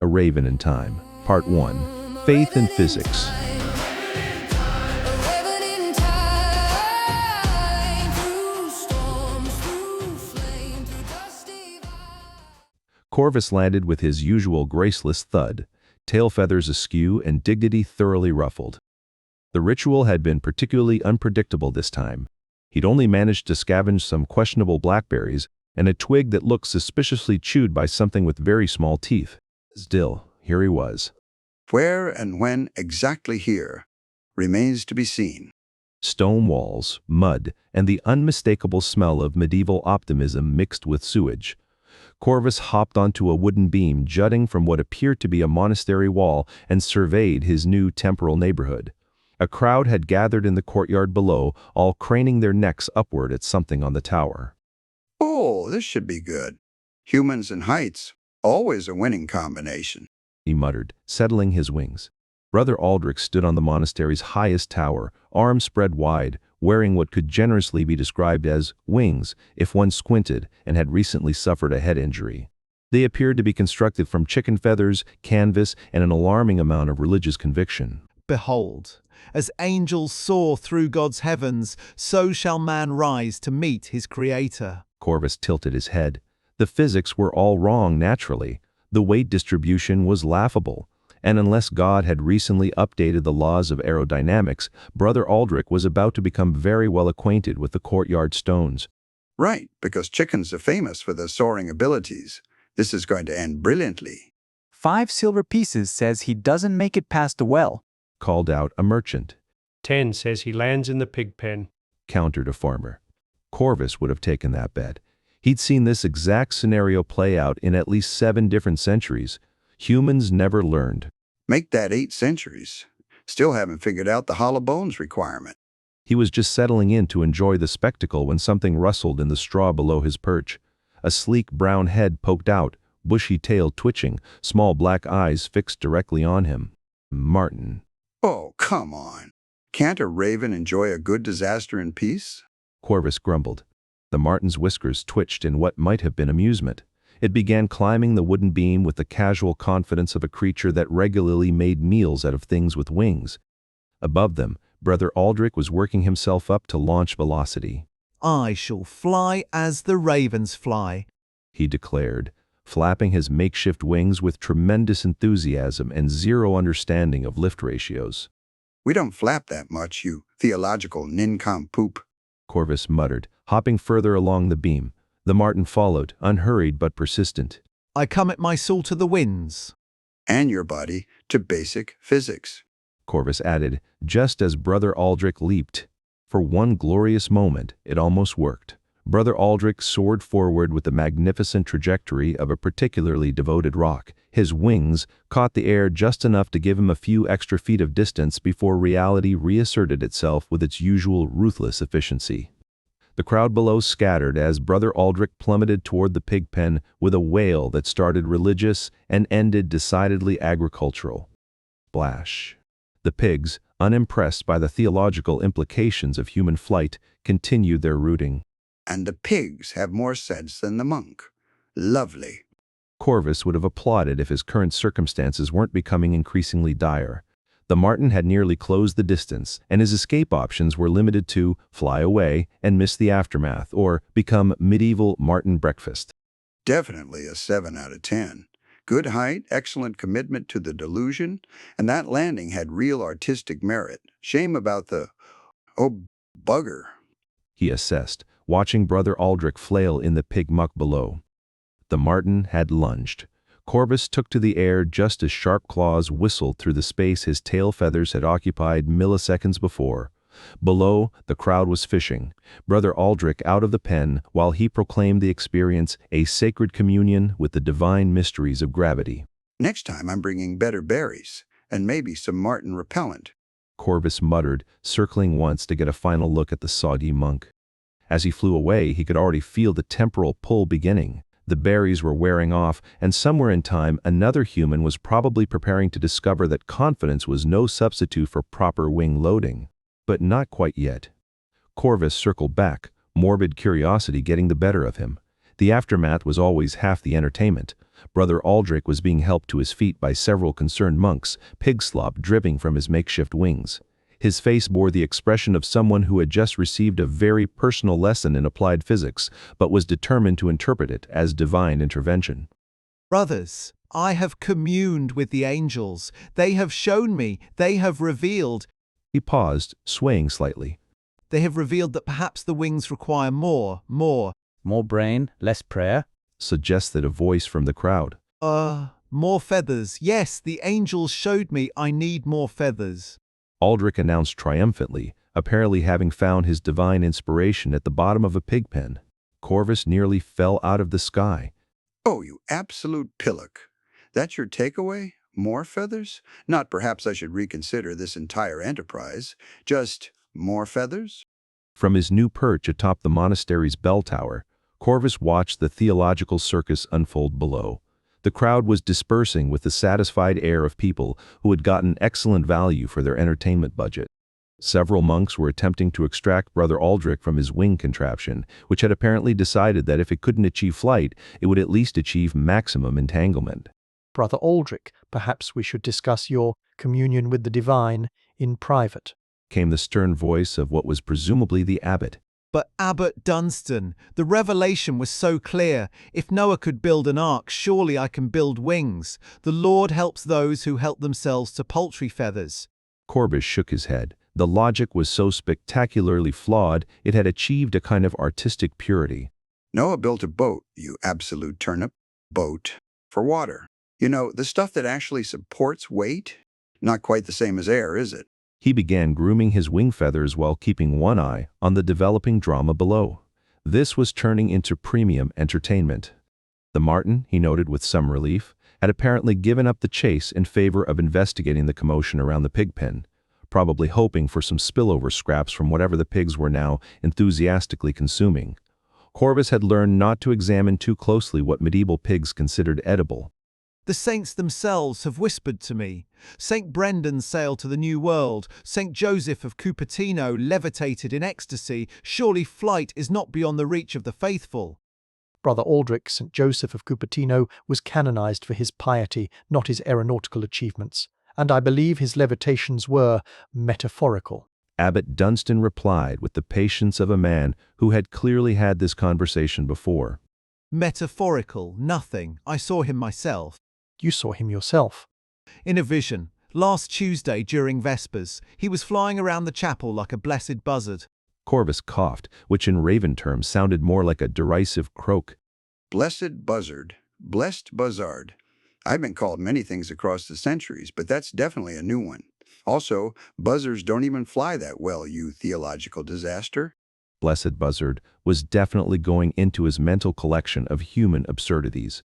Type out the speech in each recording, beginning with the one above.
A Raven in Time, Part 1, Faith in Physics. Corvus landed with his usual graceless thud, tail feathers askew and dignity thoroughly ruffled. The ritual had been particularly unpredictable this time. He'd only managed to scavenge some questionable blackberries and a twig that looked suspiciously chewed by something with very small teeth. Still, here he was. Where and when exactly here remains to be seen. Stone walls, mud, and the unmistakable smell of medieval optimism mixed with sewage. Corvus hopped onto a wooden beam jutting from what appeared to be a monastery wall and surveyed his new temporal neighborhood. A crowd had gathered in the courtyard below, all craning their necks upward at something on the tower. Oh, this should be good. Humans and heights, always a winning combination, he muttered, settling his wings. Brother Aldric stood on the monastery's highest tower, arms spread wide, wearing what could generously be described as wings if one squinted and had recently suffered a head injury. They appeared to be constructed from chicken feathers, canvas, and an alarming amount of religious conviction. Behold, as angels soar through God's heavens, so shall man rise to meet his Creator. Corvus tilted his head. The physics were all wrong naturally. The weight distribution was laughable. And unless God had recently updated the laws of aerodynamics, Brother Aldric was about to become very well acquainted with the courtyard stones. Right, because chickens are famous for their soaring abilities. This is going to end brilliantly. 5 silver pieces says he doesn't make it past the well, called out a merchant. 10 says he lands in the pig pen, countered a farmer. Corvus would have taken that bet. He'd seen this exact scenario play out in at least 7 different centuries. Humans never learned. Make that 8 centuries. Still haven't figured out the hollow bones requirement. He was just settling in to enjoy the spectacle when something rustled in the straw below his perch. A sleek brown head poked out, bushy tail twitching, small black eyes fixed directly on him. Marten. Oh, come on. Can't a raven enjoy a good disaster in peace? Corvus grumbled. The Marten's whiskers twitched in what might have been amusement. It began climbing the wooden beam with the casual confidence of a creature that regularly made meals out of things with wings. Above them, Brother Aldric was working himself up to launch velocity. I shall fly as the ravens fly, he declared, flapping his makeshift wings with tremendous enthusiasm and zero understanding of lift ratios. We don't flap that much, you theological nincompoop, Corvus muttered, hopping further along the beam. The Marten followed, unhurried but persistent. I come at my soul to the winds. And your body to basic physics, Corvus added, just as Brother Aldric leaped. For one glorious moment, it almost worked. Brother Aldric soared forward with the magnificent trajectory of a particularly devoted rock. His wings caught the air just enough to give him a few extra feet of distance before reality reasserted itself with its usual ruthless efficiency. The crowd below scattered as Brother Aldric plummeted toward the pig pen with a wail that started religious and ended decidedly agricultural. Splash. The pigs, unimpressed by the theological implications of human flight, continued their rooting. And the pigs have more sense than the monk. Lovely. Corvus would have applauded if his current circumstances weren't becoming increasingly dire. The Marten had nearly closed the distance, and his escape options were limited to fly away and miss the aftermath, or become medieval Marten breakfast. Definitely a 7 out of 10. Good height, excellent commitment to the delusion, and that landing had real artistic merit. Shame about the, oh, bugger, he assessed, watching Brother Aldric flail in the pig muck below. The Marten had lunged. Corvus took to the air just as sharp claws whistled through the space his tail feathers had occupied milliseconds before. Below, the crowd was fishing, Brother Aldric out of the pen while he proclaimed the experience a sacred communion with the divine mysteries of gravity. Next time I'm bringing better berries, and maybe some Marten repellent, Corvus muttered, circling once to get a final look at the soggy monk. As he flew away, he could already feel the temporal pull beginning. The berries were wearing off, and somewhere in time, another human was probably preparing to discover that confidence was no substitute for proper wing loading. But not quite yet. Corvus circled back, morbid curiosity getting the better of him. The aftermath was always half the entertainment. Brother Aldric was being helped to his feet by several concerned monks, pig slop dripping from his makeshift wings. His face bore the expression of someone who had just received a very personal lesson in applied physics, but was determined to interpret it as divine intervention. Brothers, I have communed with the angels. They have shown me, they have revealed. He paused, swaying slightly. They have revealed that perhaps the wings require more. More brain, less prayer? Suggested a voice from the crowd. More feathers. Yes, the angels showed me I need more feathers. Aldric announced triumphantly, apparently having found his divine inspiration at the bottom of a pig pen. Corvus nearly fell out of the sky. Oh, you absolute pillock. That's your takeaway? More feathers? Not perhaps I should reconsider this entire enterprise. Just more feathers? From his new perch atop the monastery's bell tower, Corvus watched the theological circus unfold below. The crowd was dispersing with the satisfied air of people who had gotten excellent value for their entertainment budget. Several monks were attempting to extract Brother Aldric from his wing contraption, which had apparently decided that if it couldn't achieve flight, it would at least achieve maximum entanglement. Brother Aldric, perhaps we should discuss your communion with the divine in private, Came the stern voice of what was presumably the abbot. But Abbot Dunstan, the revelation was so clear. If Noah could build an ark, surely I can build wings. The Lord helps those who help themselves to paltry feathers. Corvus shook his head. The logic was so spectacularly flawed, it had achieved a kind of artistic purity. Noah built a boat, you absolute turnip. Boat. For water. You know, the stuff that actually supports weight? Not quite the same as air, is it? He began grooming his wing feathers while keeping one eye on the developing drama below. This was turning into premium entertainment. The Marten, he noted with some relief, had apparently given up the chase in favor of investigating the commotion around the pig pen, probably hoping for some spillover scraps from whatever the pigs were now enthusiastically consuming. Corvus had learned not to examine too closely what medieval pigs considered edible. The saints themselves have whispered to me. Saint Brendan sailed to the New World. Saint Joseph of Cupertino levitated in ecstasy. Surely flight is not beyond the reach of the faithful. Brother Aldric, St. Joseph of Cupertino, was canonized for his piety, not his aeronautical achievements, and I believe his levitations were metaphorical. Abbot Dunstan replied with the patience of a man who had clearly had this conversation before. Metaphorical, nothing. I saw him myself. You saw him yourself. In a vision, last Tuesday during Vespers, he was flying around the chapel like a blessed buzzard. Corvus coughed, which in Raven terms sounded more like a derisive croak. Blessed buzzard. Blessed buzzard. I've been called many things across the centuries, but that's definitely a new one. Also, buzzards don't even fly that well, you theological disaster. Blessed buzzard was definitely going into his mental collection of human absurdities.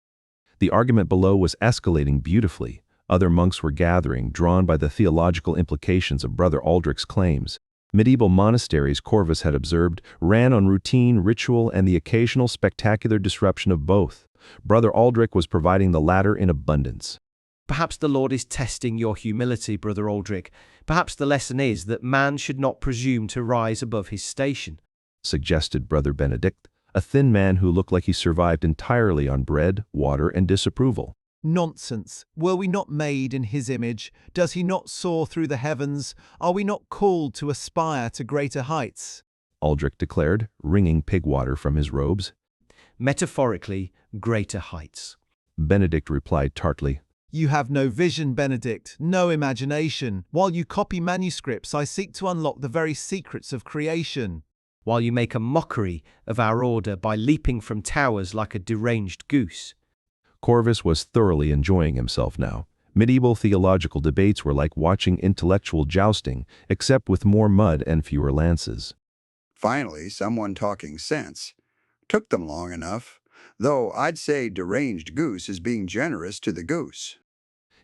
The argument below was escalating beautifully. Other monks were gathering, drawn by the theological implications of Brother Aldric's claims. Medieval monasteries, Corvus had observed, ran on routine, ritual, and the occasional spectacular disruption of both. Brother Aldric was providing the latter in abundance. Perhaps the Lord is testing your humility, Brother Aldric. Perhaps the lesson is that man should not presume to rise above his station, suggested Brother Benedict, a thin man who looked like he survived entirely on bread, water, and disapproval. Nonsense. Were we not made in his image? Does he not soar through the heavens? Are we not called to aspire to greater heights? Aldric declared, wringing pig water from his robes. metaphorically, greater heights. Benedict replied tartly. You have no vision, Benedict, no imagination. While you copy manuscripts, I seek to unlock the very secrets of creation. While you make a mockery of our order by leaping from towers like a deranged goose. Corvus was thoroughly enjoying himself now. Medieval theological debates were like watching intellectual jousting, except with more mud and fewer lances. Finally, someone talking sense. Took them long enough, though I'd say deranged goose is being generous to the goose.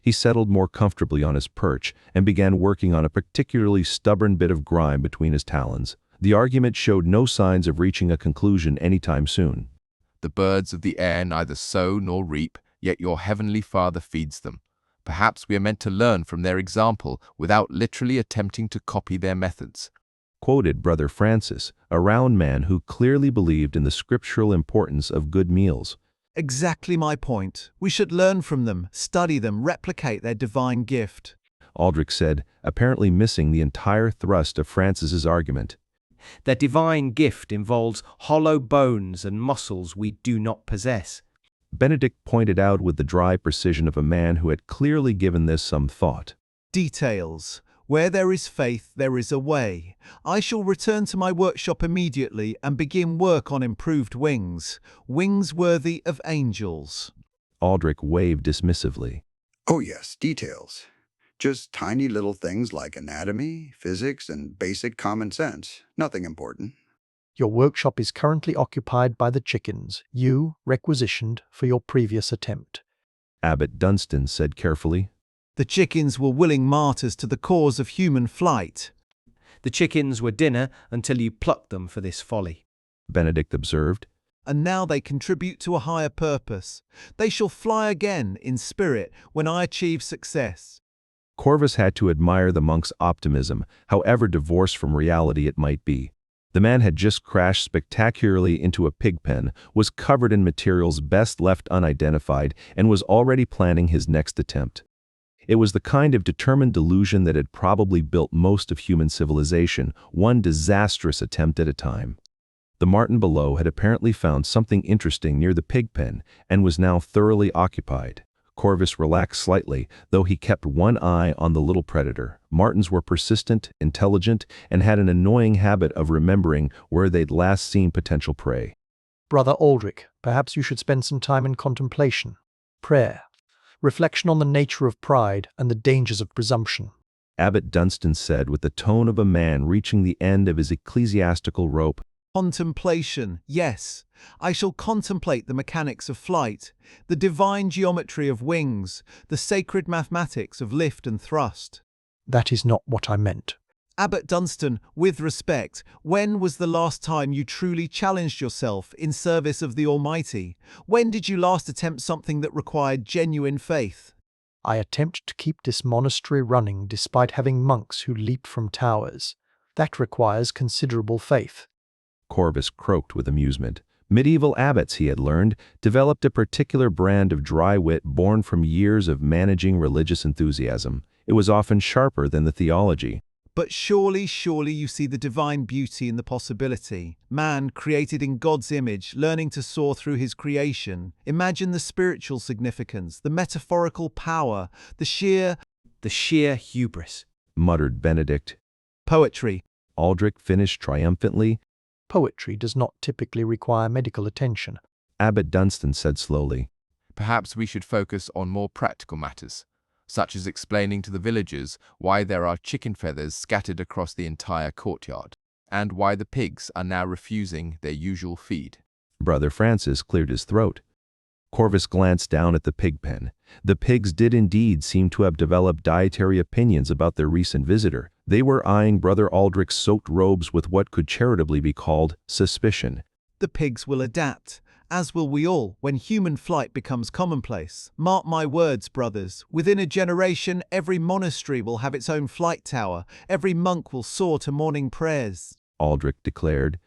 He settled more comfortably on his perch and began working on a particularly stubborn bit of grime between his talons. The argument showed no signs of reaching a conclusion anytime soon. The birds of the air neither sow nor reap, yet your heavenly Father feeds them. Perhaps we are meant to learn from their example without literally attempting to copy their methods. quoted Brother Francis, a round man who clearly believed in the scriptural importance of good meals. Exactly my point. We should learn from them, study them, replicate their divine gift. Aldric said, apparently missing the entire thrust of Francis's argument. Their divine gift involves hollow bones and muscles we do not possess. Benedict pointed out with the dry precision of a man who had clearly given this some thought. Details. Where there is faith, there is a way. I shall return to my workshop immediately and begin work on improved wings. Wings worthy of angels. Aldric waved dismissively. Oh yes, details. Just tiny little things like anatomy, physics, and basic common sense. Nothing important. Your workshop is currently occupied by the chickens you requisitioned for your previous attempt. Abbot Dunstan said carefully. The chickens were willing martyrs to the cause of human flight. The chickens were dinner until you plucked them for this folly. Benedict observed. And now they contribute to a higher purpose. They shall fly again in spirit when I achieve success. Corvus had to admire the monk's optimism, however divorced from reality it might be. The man had just crashed spectacularly into a pig pen, was covered in materials best left unidentified, and was already planning his next attempt. It was the kind of determined delusion that had probably built most of human civilization, one disastrous attempt at a time. The Marten below had apparently found something interesting near the pig pen and was now thoroughly occupied. Corvus relaxed slightly, though he kept one eye on the little predator. Martens were persistent, intelligent, and had an annoying habit of remembering where they'd last seen potential prey. Brother Aldric, perhaps you should spend some time in contemplation, prayer, reflection on the nature of pride and the dangers of presumption. Abbot Dunstan said with the tone of a man reaching the end of his ecclesiastical rope. Contemplation, yes. I shall contemplate the mechanics of flight, the divine geometry of wings, the sacred mathematics of lift and thrust. That is not what I meant. Abbot Dunstan, with respect, when was the last time you truly challenged yourself in service of the Almighty? When did you last attempt something that required genuine faith? I attempt to keep this monastery running despite having monks who leap from towers. That requires considerable faith. Corvus croaked with amusement. Medieval abbots, he had learned, developed a particular brand of dry wit born from years of managing religious enthusiasm. It was often sharper than the theology. But surely you see the divine beauty in the possibility. Man, created in God's image, learning to soar through his creation. Imagine the spiritual significance, the metaphorical power, the sheer hubris, muttered Benedict. Poetry. Aldric finished triumphantly. Poetry does not typically require medical attention. Abbot Dunstan said slowly. Perhaps we should focus on more practical matters, such as explaining to the villagers why there are chicken feathers scattered across the entire courtyard, and why the pigs are now refusing their usual feed. Brother Francis cleared his throat. Corvus glanced down at the pig pen. The pigs did indeed seem to have developed dietary opinions about their recent visitor. They were eyeing Brother Aldric's soaked robes with what could charitably be called suspicion. The pigs will adapt, as will we all, when human flight becomes commonplace. Mark my words, brothers. Within a generation, every monastery will have its own flight tower. Every monk will soar to morning prayers. Aldric declared.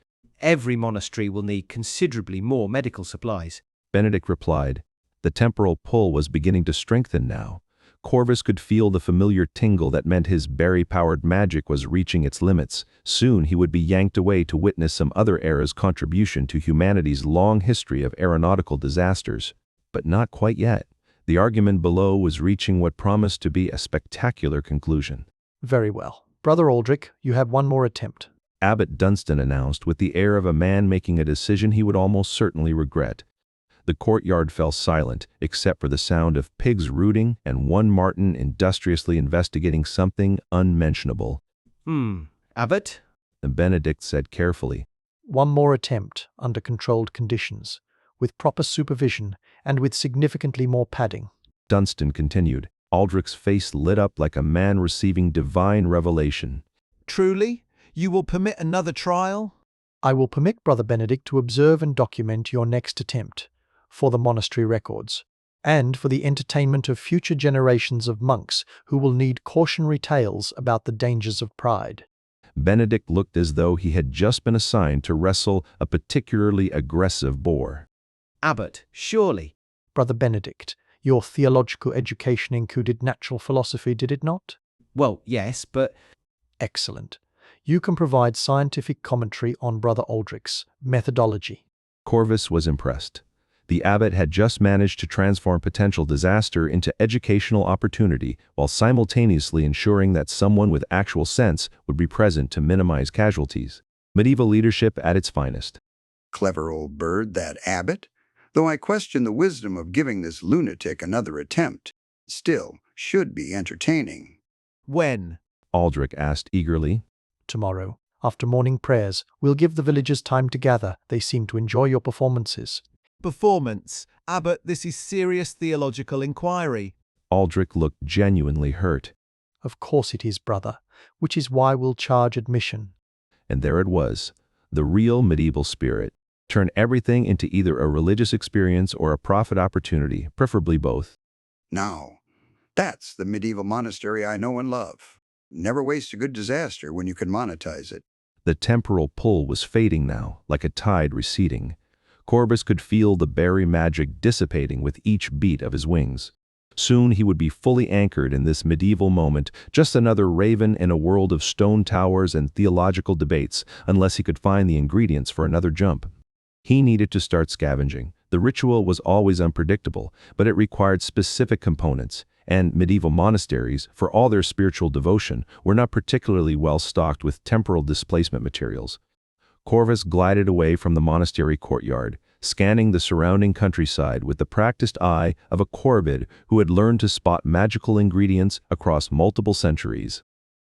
Every monastery will need considerably more medical supplies. Benedict replied. The temporal pull was beginning to strengthen now. Corvus could feel the familiar tingle that meant his berry-powered magic was reaching its limits. Soon he would be yanked away to witness some other era's contribution to humanity's long history of aeronautical disasters. But not quite yet. The argument below was reaching what promised to be a spectacular conclusion. Very well. Brother Aldric, you have one more attempt. Abbot Dunstan announced with the air of a man making a decision he would almost certainly regret. The courtyard fell silent, except for the sound of pigs rooting and one Marten industriously investigating something unmentionable. Abbot? Benedict said carefully. One more attempt, under controlled conditions, with proper supervision, and with significantly more padding. Dunstan continued. Aldric's face lit up like a man receiving divine revelation. Truly? You will permit another trial? I will permit Brother Benedict to observe and document your next attempt, for the monastery records, and for the entertainment of future generations of monks who will need cautionary tales about the dangers of pride. Benedict looked as though he had just been assigned to wrestle a particularly aggressive boar. Abbot, surely. Brother Benedict, your theological education included natural philosophy, did it not? Well, yes, but Excellent. You can provide scientific commentary on Brother Aldric's methodology. Corvus was impressed. The abbot had just managed to transform potential disaster into educational opportunity while simultaneously ensuring that someone with actual sense would be present to minimize casualties. Medieval leadership at its finest. Clever old bird, that abbot. Though I question the wisdom of giving this lunatic another attempt, still should be entertaining. When? Aldric asked eagerly. Tomorrow, after morning prayers, we'll give the villagers time to gather. They seem to enjoy your performances. Performance. Abbot, this is serious theological inquiry. Aldric looked genuinely hurt. Of course it is, brother, which is why we'll charge admission. And there it was, the real medieval spirit. Turn everything into either a religious experience or a profit opportunity, preferably both. Now, that's the medieval monastery I know and love. Never waste a good disaster when you can monetize it. The temporal pull was fading now, like a tide receding. Corvus could feel the berry magic dissipating with each beat of his wings. Soon he would be fully anchored in this medieval moment, just another raven in a world of stone towers and theological debates, unless he could find the ingredients for another jump. He needed to start scavenging. The ritual was always unpredictable, but it required specific components, and medieval monasteries, for all their spiritual devotion, were not particularly well stocked with temporal displacement materials. Corvus glided away from the monastery courtyard, scanning the surrounding countryside with the practiced eye of a corvid who had learned to spot magical ingredients across multiple centuries.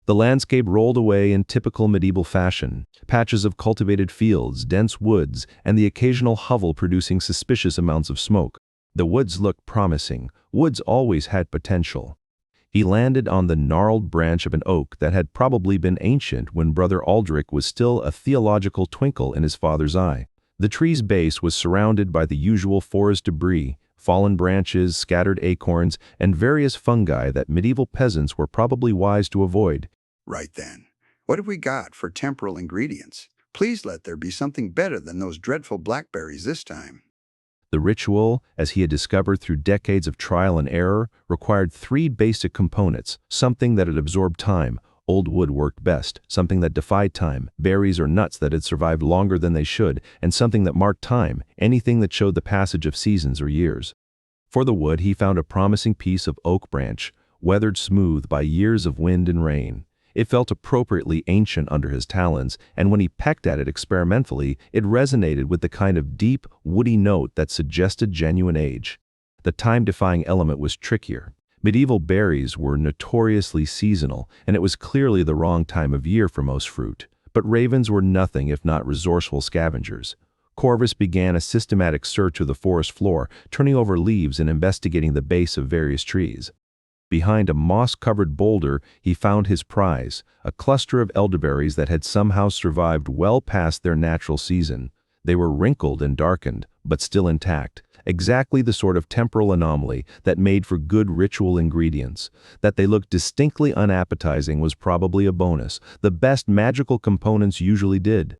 The landscape rolled away in typical medieval fashion, patches of cultivated fields, dense woods, and the occasional hovel producing suspicious amounts of smoke. The woods looked promising. Woods always had potential. He landed on the gnarled branch of an oak that had probably been ancient when Brother Aldric was still a theological twinkle in his father's eye. The tree's base was surrounded by the usual forest debris, fallen branches, scattered acorns, and various fungi that medieval peasants were probably wise to avoid. Right then. What have we got for temporal ingredients? Please let there be something better than those dreadful blackberries this time. The ritual, as he had discovered through decades of trial and error, required three basic components: something that had absorbed time, old wood worked best; something that defied time, berries or nuts that had survived longer than they should; and something that marked time, anything that showed the passage of seasons or years. For the wood, he found a promising piece of oak branch, weathered smooth by years of wind and rain. It felt appropriately ancient under his talons, and when he pecked at it experimentally, it resonated with the kind of deep, woody note that suggested genuine age. The time-defying element was trickier. Medieval berries were notoriously seasonal, and it was clearly the wrong time of year for most fruit. But ravens were nothing if not resourceful scavengers. Corvus began a systematic search of the forest floor, turning over leaves and investigating the base of various trees. Behind a moss-covered boulder, he found his prize, a cluster of elderberries that had somehow survived well past their natural season. They were wrinkled and darkened, but still intact, exactly the sort of temporal anomaly that made for good ritual ingredients. That they looked distinctly unappetizing was probably a bonus. The best magical components usually did.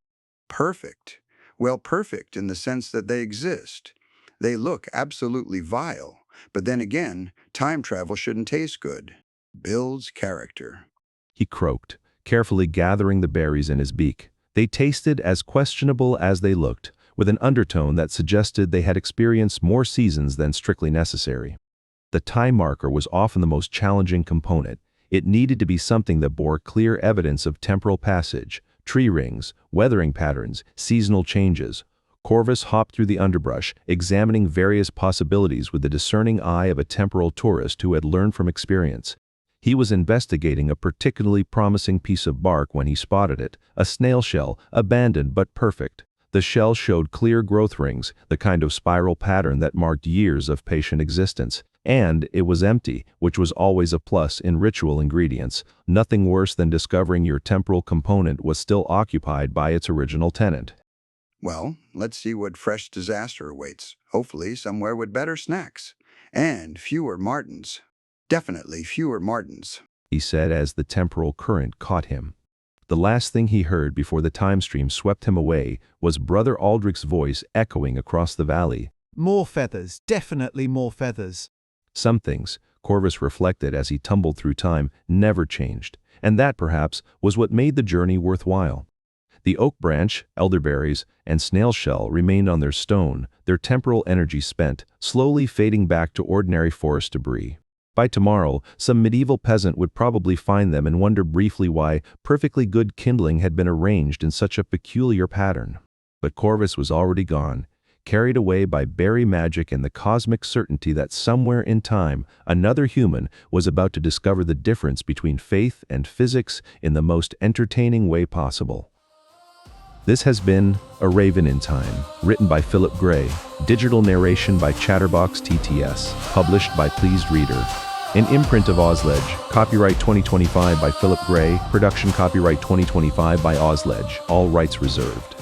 Perfect. Well, perfect in the sense that they exist. They look absolutely vile. But then again, time travel shouldn't taste good. Builds character. He croaked, carefully gathering the berries in his beak. They tasted as questionable as they looked, with an undertone that suggested they had experienced more seasons than strictly necessary. The time marker was often the most challenging component. It needed to be something that bore clear evidence of temporal passage, tree rings, weathering patterns, seasonal changes. Corvus hopped through the underbrush, examining various possibilities with the discerning eye of a temporal tourist who had learned from experience. He was investigating a particularly promising piece of bark when he spotted it, a snail shell, abandoned but perfect. The shell showed clear growth rings, the kind of spiral pattern that marked years of patient existence. And it was empty, which was always a plus in ritual ingredients. Nothing worse than discovering your temporal component was still occupied by its original tenant. Well, let's see what fresh disaster awaits. Hopefully somewhere with better snacks. And fewer Martens. Definitely fewer Martens. He said as the temporal current caught him. The last thing he heard before the time stream swept him away was Brother Aldric's voice echoing across the valley. More feathers, definitely more feathers. Some things, Corvus reflected as he tumbled through time, never changed, and that perhaps was what made the journey worthwhile. The oak branch, elderberries, and snail shell remained on their stone, their temporal energy spent, slowly fading back to ordinary forest debris. By tomorrow, some medieval peasant would probably find them and wonder briefly why perfectly good kindling had been arranged in such a peculiar pattern. But Corvus was already gone, carried away by berry magic and the cosmic certainty that somewhere in time, another human was about to discover the difference between faith and physics in the most entertaining way possible. This has been A Raven in Time, written by Philip Gray, digital narration by Chatterbox TTS, published by Pleased Reader. An imprint of Ozledge, copyright 2025 by Philip Gray, production copyright 2025 by Ozledge, all rights reserved.